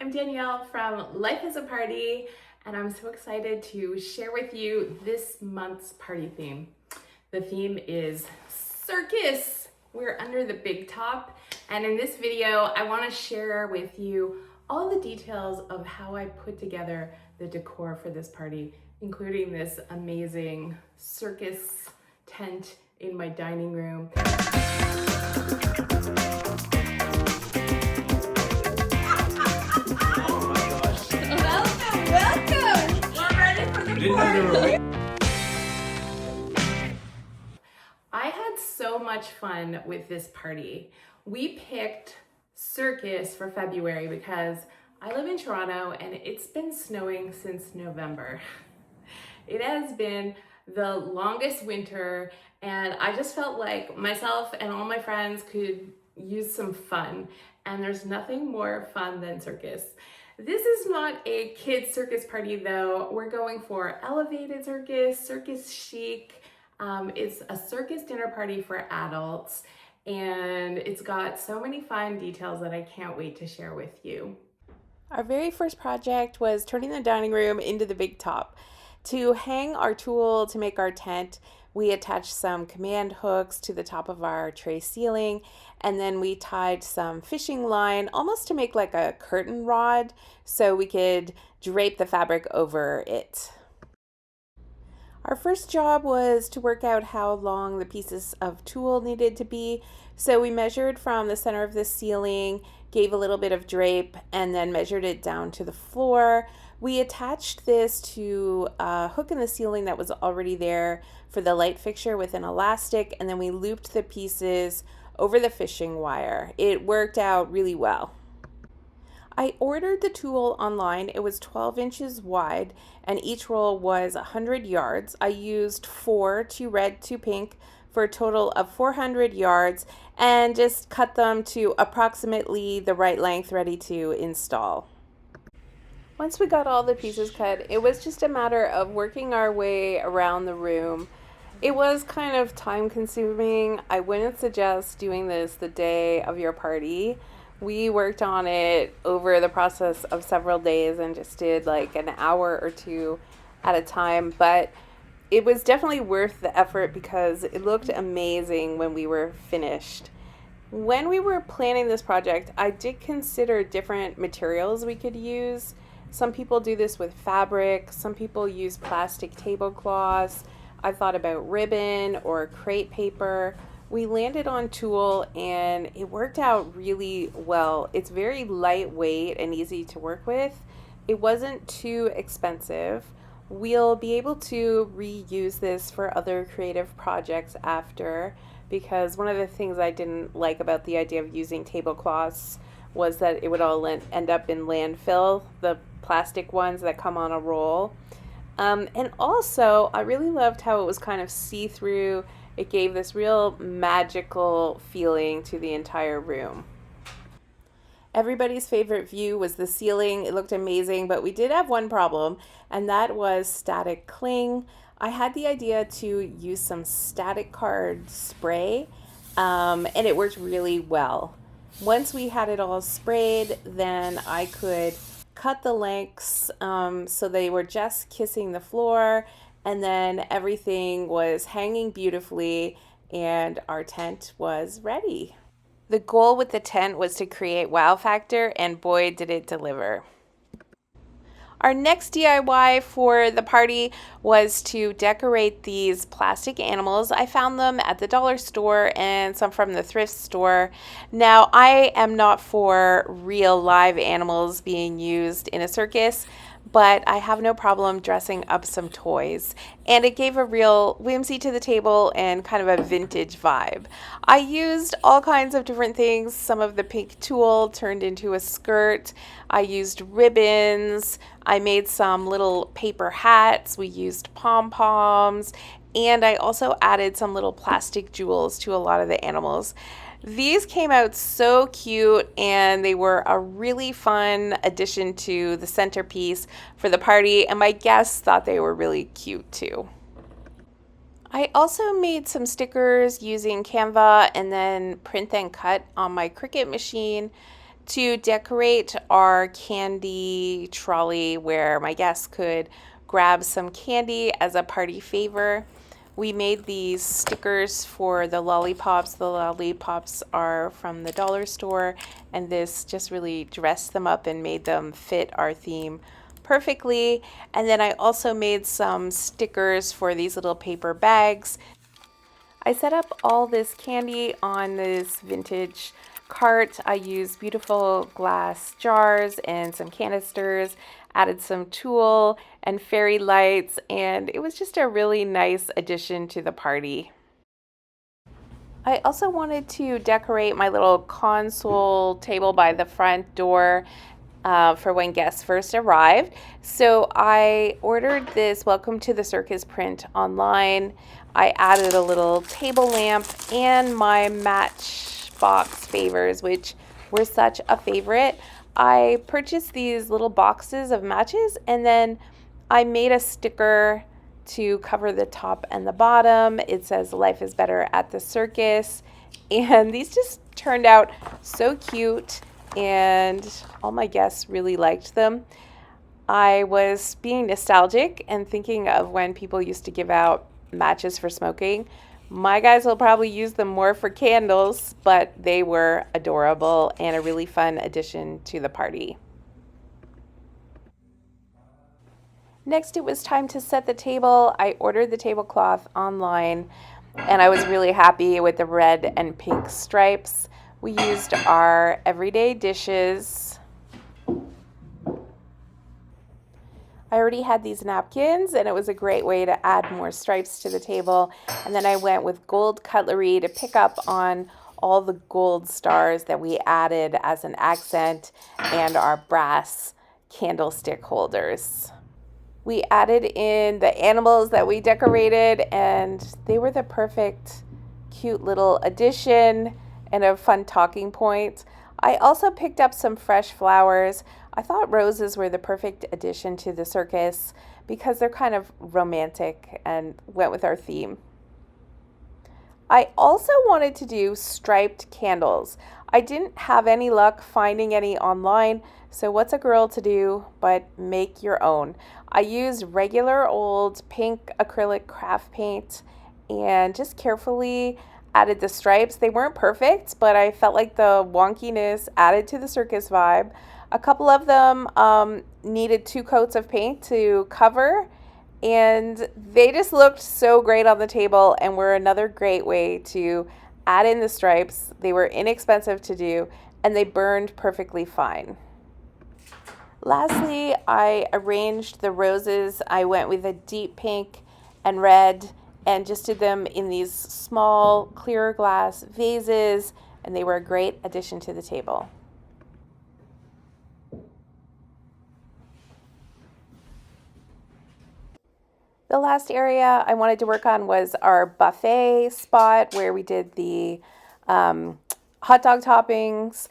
I'm Danielle from Life is a Party, and I'm so excited to share with you this month's party theme. The theme is Circus. We're under the big top, and in this video, I want to share with you all the details of how I put together the decor for this party, including this amazing circus tent in my dining room. I had so much fun with this party. We picked Circus for February because I live in Toronto and it's been snowing since November. It has been the longest winter and I just felt like myself and all my friends could use some fun, and there's nothing more fun than circus. This is not a kids circus party though. We're going for elevated circus, circus chic. It's a circus dinner party for adults, and it's got so many fun details that I can't wait to share with you. Our very first project was turning the dining room into the big top. To hang our Tulle to make our tent, we attached some command hooks to the top of our tray ceiling, and then we tied some fishing line almost to make like a curtain rod so we could drape the fabric over it. Our first job was to work out how long the pieces of tulle needed to be. So we measured from the center of the ceiling, gave a little bit of drape, and then measured it down to the floor. We attached this to a hook in the ceiling that was already there for the light fixture with an elastic, and then we looped the pieces over the fishing wire. It worked out really well. I ordered the tulle online. It was 12 inches wide and each roll was 100 yards. I used 2 red, 2 pink for a total of 400 yards and just cut them to approximately the right length, ready to install. Once we got all the pieces cut, it was just a matter of working our way around the room. It was kind of time consuming. I wouldn't suggest doing this the day of your party. We worked on it over the process of several days and just did like an hour or two at a time, but it was definitely worth the effort because it looked amazing when we were finished. When we were planning this project, I did consider different materials we could use. Some people do this with fabric, some people use plastic tablecloths. I thought about ribbon or crepe paper. We landed on tulle and it worked out really well. It's very lightweight and easy to work with. It wasn't too expensive. We'll be able to reuse this for other creative projects after, because one of the things I didn't like about the idea of using tablecloths was that it would all end up in landfill, the plastic ones that come on a roll. And also, I really loved how it was kind of see-through. It gave this real magical feeling to the entire room. Everybody's favorite view was the ceiling. It looked amazing, but we did have one problem, and that was static cling. I had the idea to use some static card spray, and it worked really well. Once we had it all sprayed, then I could cut the lengths so they were just kissing the floor, and then everything was hanging beautifully and our tent was ready. The goal with the tent was to create wow factor, and boy did it deliver. Our next DIY for the party was to decorate these plastic animals. I found them at the dollar store and some from the thrift store. Now, I am not for real live animals being used in a circus, but I have no problem dressing up some toys. And it gave a real whimsy to the table and kind of a vintage vibe. I used all kinds of different things. Some of the pink tulle turned into a skirt. I used ribbons. I made some little paper hats. We used pom-poms. And I also added some little plastic jewels to a lot of the animals. These came out so cute, and they were a really fun addition to the centerpiece for the party, and my guests thought they were really cute too. I also made some stickers using Canva and then print and cut on my Cricut machine To decorate our candy trolley where my guests could grab some candy as a party favor, we made these stickers for the lollipops. The lollipops are from the dollar store, and this just really dressed them up and made them fit our theme perfectly. And then I also made some stickers for these little paper bags. I set up all this candy on this vintage cart. I used beautiful glass jars and some canisters, added some tulle and fairy lights, and it was just a really nice addition to the party. I also wanted to decorate my little console table by the front door for when guests first arrived. So I ordered this Welcome to the Circus print online. I added a little table lamp and my Matchbox favors, which were such a favorite. I purchased these little boxes of matches, and then I made a sticker to cover the top and the bottom. It says life is better at the circus, and these just turned out so cute, and all my guests really liked them. I was being nostalgic and thinking of when people used to give out matches for smoking. My guys will probably use them more for candles, but they were adorable and a really fun addition to the party. Next, it was time to set the table. I ordered the tablecloth online, and I was really happy with the red and pink stripes. We used our everyday dishes. I already had these napkins, and it was a great way to add more stripes to the table. And then I went with gold cutlery to pick up on all the gold stars that we added as an accent, and our brass candlestick holders. We added in the animals that we decorated, and they were the perfect, cute little addition and a fun talking point. I also picked up some fresh flowers. I thought roses were the perfect addition to the circus because they're kind of romantic and went with our theme. I also wanted to do striped candles. I didn't have any luck finding any online, so what's a girl to do but make your own? I used regular old pink acrylic craft paint and just carefully added the stripes. They weren't perfect, but I felt like the wonkiness added to the circus vibe. A couple of them needed 2 coats of paint to cover, and they just looked so great on the table and were another great way to add in the stripes. They were inexpensive to do, and they burned perfectly fine. Lastly, I arranged the roses. I went with a deep pink and red and just did them in these small clear glass vases, and they were a great addition to the table. The last area I wanted to work on was our buffet spot where we did the hot dog toppings.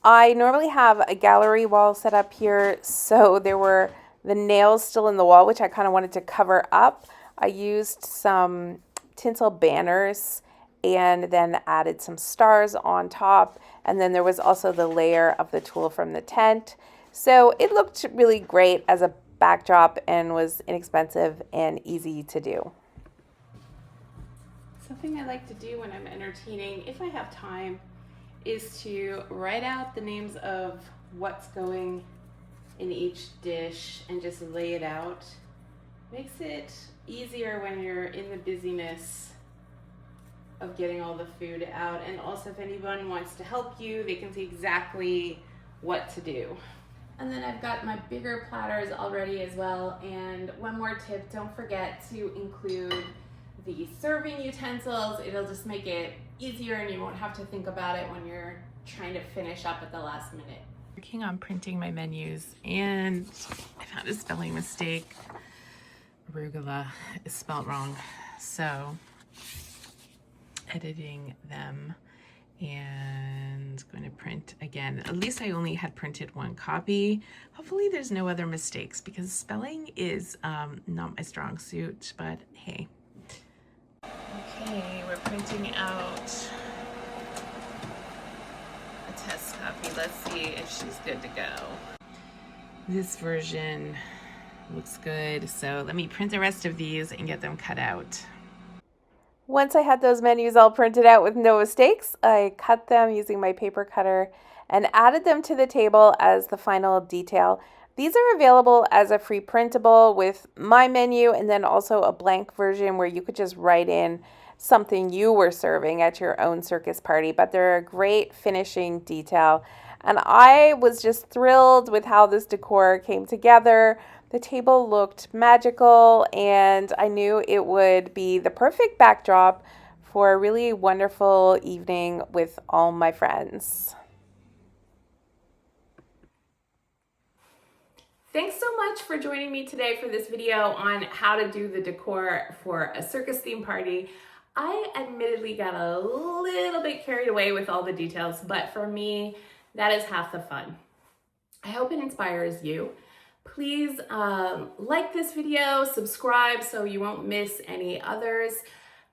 I normally have a gallery wall set up here, so there were the nails still in the wall, which I kind of wanted to cover up. I used some tinsel banners and then added some stars on top, and then there was also the layer of the tulle from the tent. So it looked really great as a backdrop and was inexpensive and easy to do. Something I like to do when I'm entertaining, if I have time, is to write out the names of what's going in each dish and just lay it out. Makes it easier when you're in the busyness of getting all the food out, and also if anyone wants to help you, they can see exactly what to do. And then I've got my bigger platters already as well. And one more tip, don't forget to include the serving utensils. It'll just make it easier and you won't have to think about it when you're trying to finish up at the last minute. Working on printing my menus, and I found a spelling mistake. Arugula is spelled wrong. So editing them and going to print again. At least I only had printed 1 copy. Hopefully there's no other mistakes because spelling is not my strong suit, but hey. Okay, we're printing out a test puppy. Let's see if she's good to go. This version looks good, so let me print the rest of these and get them cut out. Once I had those menus all printed out with no mistakes, I cut them using my paper cutter and added them to the table as the final detail. These are available as a free printable with my menu and then also a blank version where you could just write in something you were serving at your own circus party, but they're a great finishing detail. And I was just thrilled with how this decor came together. The table looked magical, and I knew it would be the perfect backdrop for a really wonderful evening with all my friends. Thanks so much for joining me today for this video on how to do the decor for a circus theme party. I admittedly got a little bit carried away with all the details, but for me, that is half the fun. I hope it inspires you. Please like this video, subscribe so you won't miss any others.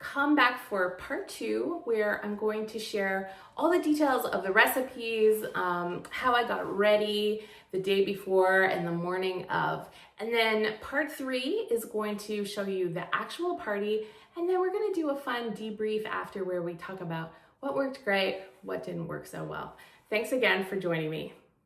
Come back for part 2 where I'm going to share all the details of the recipes, how I got ready the day before and the morning of. And then part 3 is going to show you the actual party, and then we're going to do a fun debrief after where we talk about what worked great, what didn't work so well. Thanks again for joining me.